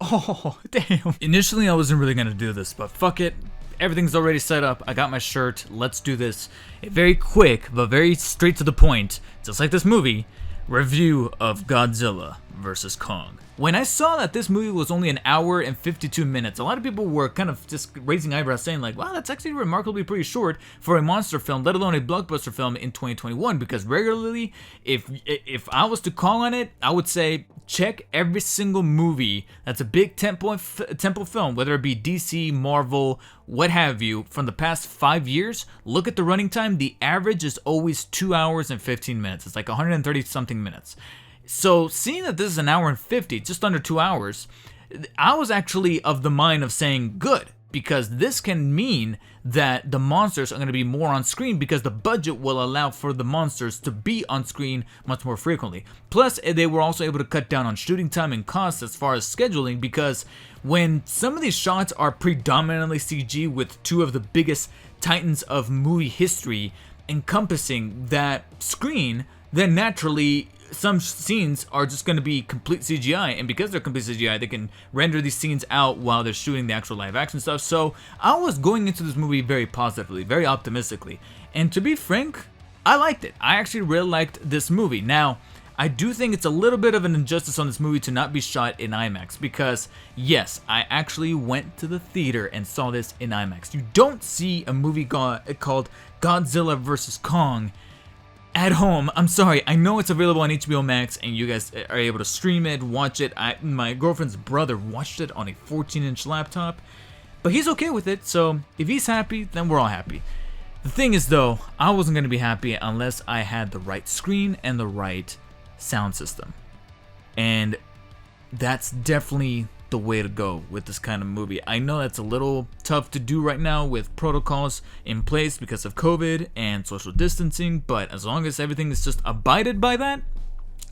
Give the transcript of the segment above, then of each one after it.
Oh, damn. Initially, I wasn't really gonna do this, but fuck it. Everything's already set up. I got my shirt. Let's do this. A very quick, but very straight to the point, just like this movie, review of Godzilla vs. Kong. When I saw that this movie was only an hour and 52 minutes, a lot of people were kind of just raising eyebrows saying like, wow, that's actually remarkably pretty short for a monster film, let alone a blockbuster film in 2021, because regularly, if I was to call on it, I would say check every single movie that's a big temple film, whether it be DC, Marvel, what have you, from the past 5 years. Look at the running time. The average is always 2 hours and 15 minutes. It's like 130 something minutes. So seeing that this is an hour and 50, just under 2 hours, I was actually of the mind of saying good, because this can mean that the monsters are going to be more on screen because the budget will allow for the monsters to be on screen much more frequently. Plus, they were also able to cut down on shooting time and costs as far as scheduling, because when some of these shots are predominantly CG with two of the biggest titans of movie history encompassing that screen, then naturally some scenes are just going to be complete CGI, and because they're complete CGI, they can render these scenes out while they're shooting the actual live action stuff. So I was going into this movie very positively, very optimistically, and to be frank, I liked it. I actually really liked this movie. Now, I do think it's a little bit of an injustice on this movie to not be shot in IMAX, because yes, I actually went to the theater and saw this in IMAX. You don't see a movie called Godzilla vs. Kong at home. I'm sorry, I know it's available on HBO Max and you guys are able to stream it, watch it. My girlfriend's brother watched it on a 14-inch laptop, but he's okay with it, so if he's happy, then we're all happy. The thing is though, I wasn't going to be happy unless I had the right screen and the right sound system, and that's definitely the way to go with this kind of movie. I know that's a little tough to do right now with protocols in place because of COVID and social distancing, but as long as everything is just abided by that,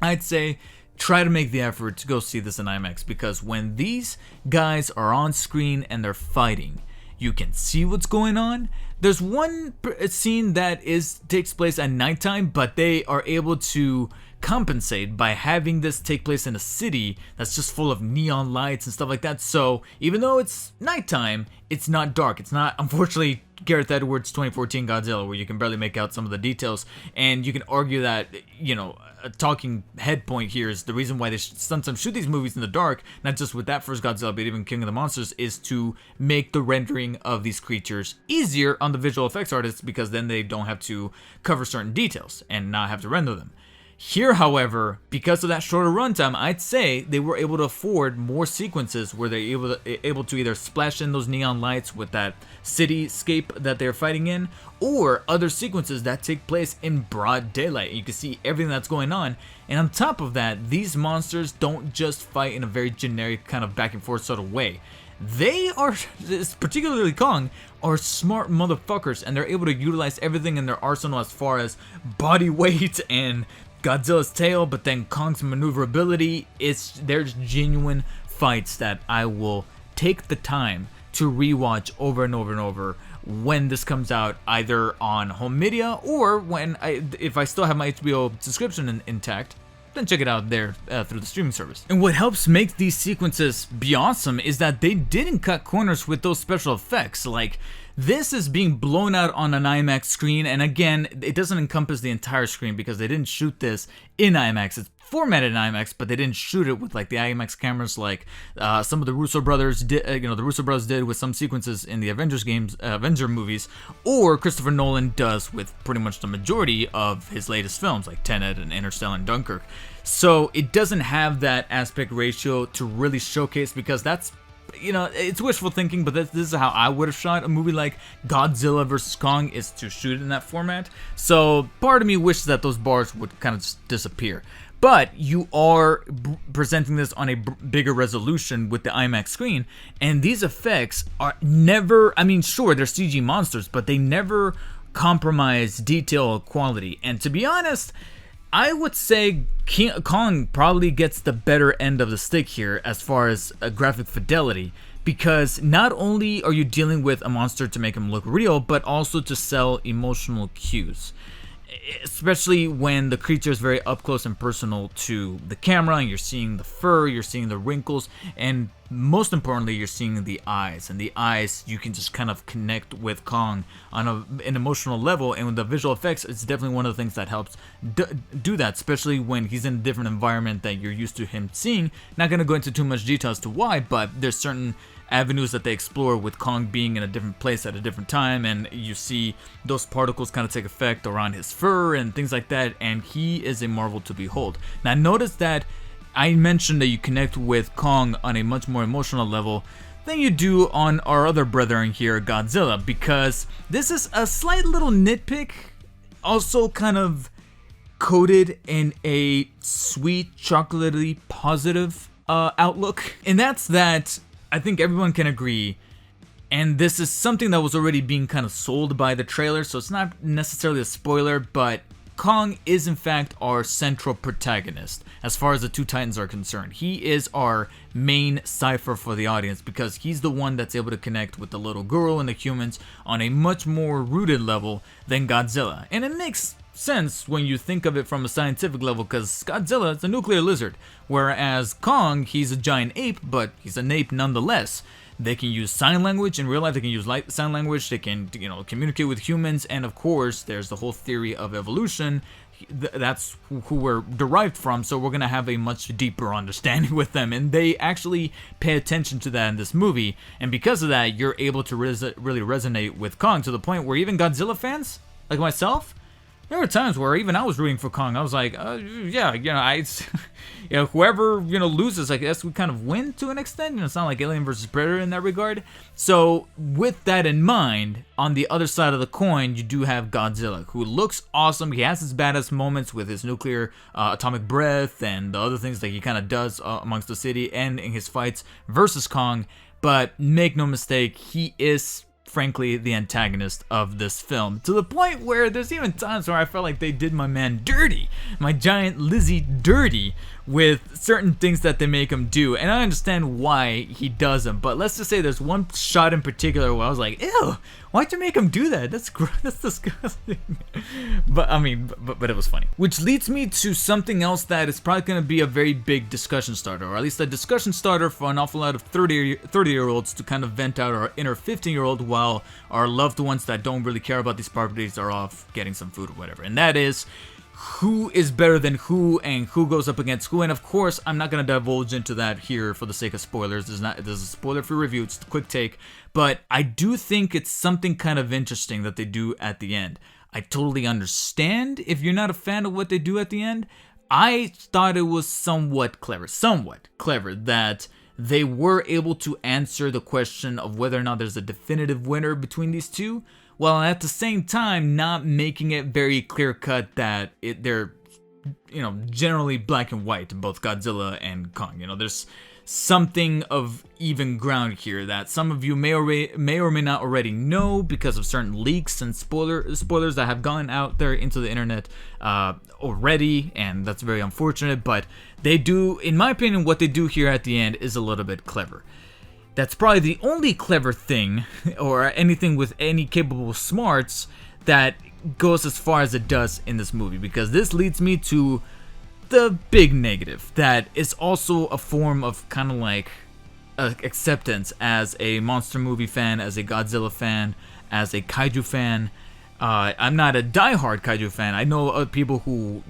I'd say try to make the effort to go see this in IMAX, because when these guys are on screen and they're fighting, you can see what's going on. There's one scene that takes place at nighttime, but they are able to compensate by having this take place in a city that's just full of neon lights and stuff like that. So even though it's nighttime, it's not dark. It's not, unfortunately, Gareth Edwards' 2014 Godzilla, where you can barely make out some of the details. And you can argue that, you know, a talking head point here is the reason why they sometimes shoot these movies in the dark, not just with that first Godzilla, but even King of the Monsters, is to make the rendering of these creatures easier on the visual effects artists, because then they don't have to cover certain details and not have to render them. Here, however, because of that shorter runtime, I'd say they were able to afford more sequences where they're able to either splash in those neon lights with that cityscape that they're fighting in, or other sequences that take place in broad daylight. You can see everything that's going on, and on top of that, these monsters don't just fight in a very generic kind of back and forth sort of way. They are, particularly Kong, are smart motherfuckers, and they're able to utilize everything in their arsenal as far as body weight and Godzilla's tail, but then Kong's maneuverability. There's genuine fights that I will take the time to rewatch over and over and over when this comes out, either on home media or if I still have my HBO subscription intact, then check it out there through the streaming service. And what helps make these sequences be awesome is that they didn't cut corners with those special effects. Like, this is being blown out on an IMAX screen, and again, it doesn't encompass the entire screen because they didn't shoot this in IMAX. It's formatted in IMAX, but they didn't shoot it with like the IMAX cameras like some of the Russo brothers did. The Russo brothers did with some sequences in the Avenger movies, or Christopher Nolan does with pretty much the majority of his latest films like Tenet and Interstellar and Dunkirk. So it doesn't have that aspect ratio to really showcase, because that's, you know, it's wishful thinking, but this is how I would have shot a movie like Godzilla vs. Kong, is to shoot it in that format. So part of me wishes that those bars would kind of just disappear. But you are presenting this on a bigger resolution with the IMAX screen, and these effects are never, I mean, sure, they're CG monsters, but they never compromise detail or quality. And to be honest, I would say Kong probably gets the better end of the stick here as far as graphic fidelity, because not only are you dealing with a monster to make him look real, but also to sell emotional cues. especially when the creature is very up close and personal to the camera, and you're seeing the fur, you're seeing the wrinkles, and most importantly, you're seeing the eyes. And the eyes, you can just kind of connect with Kong on an emotional level, and with the visual effects, it's definitely one of the things that helps do that, especially when he's in a different environment that you're used to him seeing. Not going to go into too much detail as to why, but there's certain avenues that they explore with Kong being in a different place at a different time, and you see those particles kind of take effect around his fur and things like that, and he is a marvel to behold. Now notice that I mentioned that you connect with Kong on a much more emotional level than you do on our other brethren here, Godzilla, because this is a slight little nitpick, also kind of coated in a sweet, chocolatey, positive outlook, and that's that I think everyone can agree, and this is something that was already being kind of sold by the trailer, so it's not necessarily a spoiler, but Kong is in fact our central protagonist as far as the two Titans are concerned. He is our main cipher for the audience because he's the one that's able to connect with the little girl and the humans on a much more rooted level than Godzilla. And it makes sense when you think of it from a scientific level, because Godzilla is a nuclear lizard, whereas Kong, he's a giant ape, but he's an ape nonetheless. They can use sign language in real life, they can use sign language, they can, communicate with humans, and of course, there's the whole theory of evolution. That's who we're derived from, so we're gonna have a much deeper understanding with them, and they actually pay attention to that in this movie, and because of that, you're able to really resonate with Kong to the point where even Godzilla fans, like myself, there were times where even I was rooting for Kong. I was like, whoever, loses, I guess we kind of win to an extent. It's not like Alien vs. Predator in that regard. So with that in mind, on the other side of the coin, you do have Godzilla, who looks awesome. He has his badass moments with his nuclear atomic breath and the other things that he kind of does amongst the city and in his fights versus Kong. But make no mistake, he is frankly the antagonist of this film, to the point where there's even times where I felt like they did my man dirty, my giant Lizzie dirty, with certain things that they make him do, and I understand why he does them, but let's just say there's one shot in particular where I was like, ew, why'd you make him do that? That's disgusting. But I mean, but it was funny. Which leads me to something else that is probably going to be a very big discussion starter, or at least a discussion starter for an awful lot of 30-year-olds to kind of vent out our inner 15-year-old while our loved ones that don't really care about these properties are off getting some food or whatever, and that is who is better than who and who goes up against who. And of course, I'm not going to divulge into that here for the sake of spoilers. This is a spoiler-free review. It's a quick take, but I do think it's something kind of interesting that they do at the end. I totally understand if you're not a fan of what they do at the end. I thought it was somewhat clever that they were able to answer the question of whether or not there's a definitive winner between these two, while at the same time not making it very clear-cut that they're, generally black and white, both Godzilla and Kong. There's something of even ground here that some of you may or may not already know because of certain leaks and spoilers that have gone out there into the internet already, and that's very unfortunate, but they do, in my opinion, what they do here at the end is a little bit clever. That's probably the only clever thing, or anything with any capable smarts, that goes as far as it does in this movie, because this leads me to the big negative that is also a form of kind of like acceptance as a monster movie fan, as a Godzilla fan, as a kaiju fan. I'm not a diehard kaiju fan. I know people who,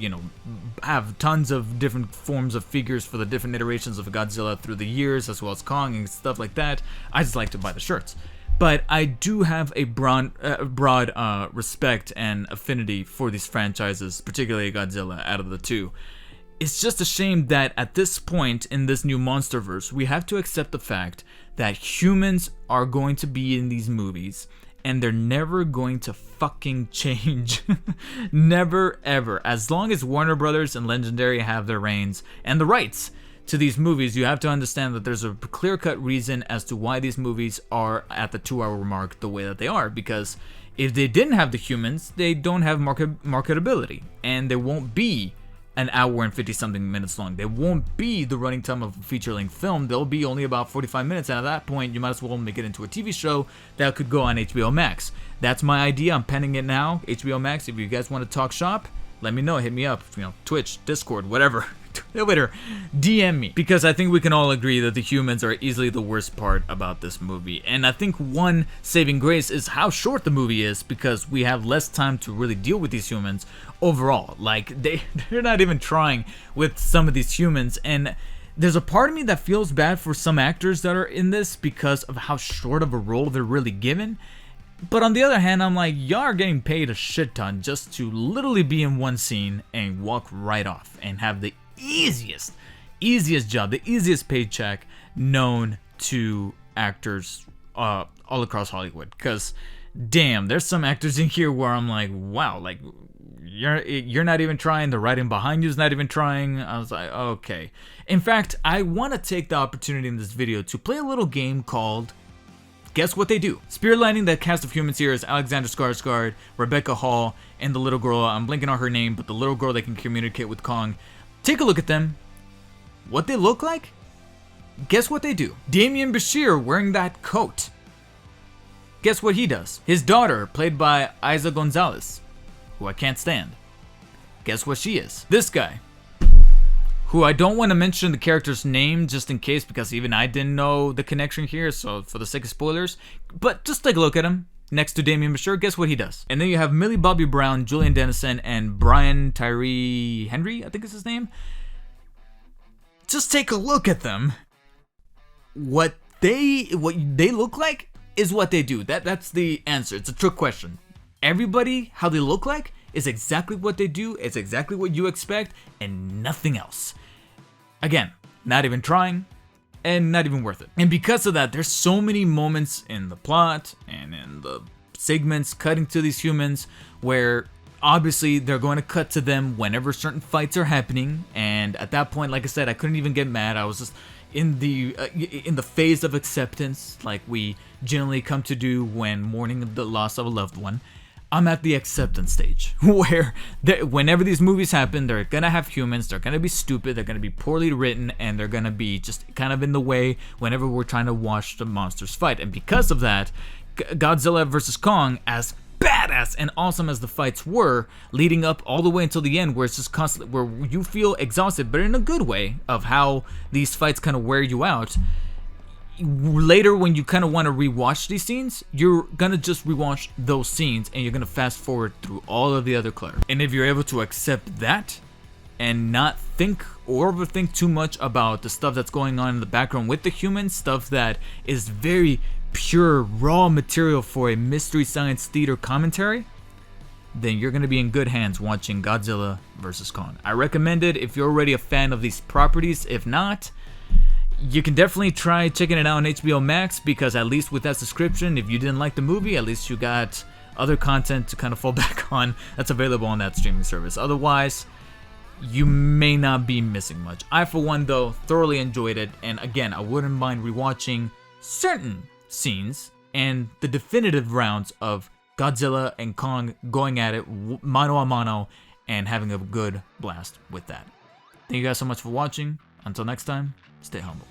have tons of different forms of figures for the different iterations of Godzilla through the years, as well as Kong and stuff like that. I just like to buy the shirts. But I do have a broad respect and affinity for these franchises, particularly Godzilla, out of the two. It's just a shame that at this point in this new Monsterverse, we have to accept the fact that humans are going to be in these movies, and they're never going to fucking change. Never, ever. As long as Warner Brothers and Legendary have their reins and the rights to these movies, you have to understand that there's a clear-cut reason as to why these movies are at the 2-hour mark the way that they are, because if they didn't have the humans, they don't have marketability, and there won't be an hour and 50 something minutes long. They won't be the running time of a feature-length film. They'll be only about 45 minutes, and at that point you might as well make it into a TV show that could go on HBO Max. That's my idea. I'm penning it now. HBO Max, if you guys want to talk shop, let me know. Hit me up, Twitch, Discord, whatever. Twitter, DM me, because I think we can all agree that the humans are easily the worst part about this movie. And I think one saving grace is how short the movie is, because we have less time to really deal with these humans overall. Like, they're not even trying with some of these humans, and there's a part of me that feels bad for some actors that are in this because of how short of a role they're really given. But on the other hand, I'm like, y'all are getting paid a shit ton just to literally be in one scene and walk right off and have the easiest job, the easiest paycheck known to actors all across Hollywood. Because damn, there's some actors in here where I'm like, wow, like you're not even trying. The writing behind you is not even trying. I was like, okay. In fact, I want to take the opportunity in this video to play a little game called Guess What They Do. Spearlining the cast of humans here is Alexander Skarsgård, Rebecca Hall, and the little girl, I'm blanking on her name, but the little girl that can communicate with Kong. Take a look at them. What they look like? Guess what they do? Damian Bashir wearing that coat. Guess what he does? His daughter, played by Isa Gonzalez, who I can't stand. Guess what she is? This guy, who I don't want to mention the character's name just in case, because even I didn't know the connection here, so for the sake of spoilers, but just take a look at him. Next to Damian Bashir, guess what he does? And then you have Millie Bobby Brown, Julian Dennison, and Brian Tyree Henry, I think is his name. Just take a look at them. What they look like is what they do. That's the answer. It's a trick question. Everybody, how they look like, is exactly what they do. It's exactly what you expect, and nothing else. Again, not even trying, and not even worth it. And because of that, there's so many moments in the plot and in the segments cutting to these humans where obviously they're going to cut to them whenever certain fights are happening. And at that point, like I said, I couldn't even get mad. I was just in the phase of acceptance, like we generally come to do when mourning the loss of a loved one. I'm at the acceptance stage where whenever these movies happen, they're gonna have humans, they're gonna be stupid, they're gonna be poorly written, and they're gonna be just kind of in the way whenever we're trying to watch the monsters fight. And because of that, Godzilla vs. Kong, as badass and awesome as the fights were, leading up all the way until the end, where it's just constantly, where you feel exhausted, but in a good way of how these fights kind of wear you out. Later, when you kind of want to rewatch these scenes, you're gonna just rewatch those scenes and you're gonna fast forward through all of the other clutter. And if you're able to accept that and not think or overthink too much about the stuff that's going on in the background with the humans, stuff that is very pure raw material for a mystery science theater commentary, then you're gonna be in good hands watching Godzilla vs. Kong. I recommend it if you're already a fan of these properties. If not, you can definitely try checking it out on HBO Max, because at least with that subscription, if you didn't like the movie, at least you got other content to kind of fall back on that's available on that streaming service. Otherwise, you may not be missing much. I, for one, though, thoroughly enjoyed it, and again, I wouldn't mind rewatching certain scenes and the definitive rounds of Godzilla and Kong going at it mano a mano and having a good blast with that. Thank you guys so much for watching. Until next time, stay humble.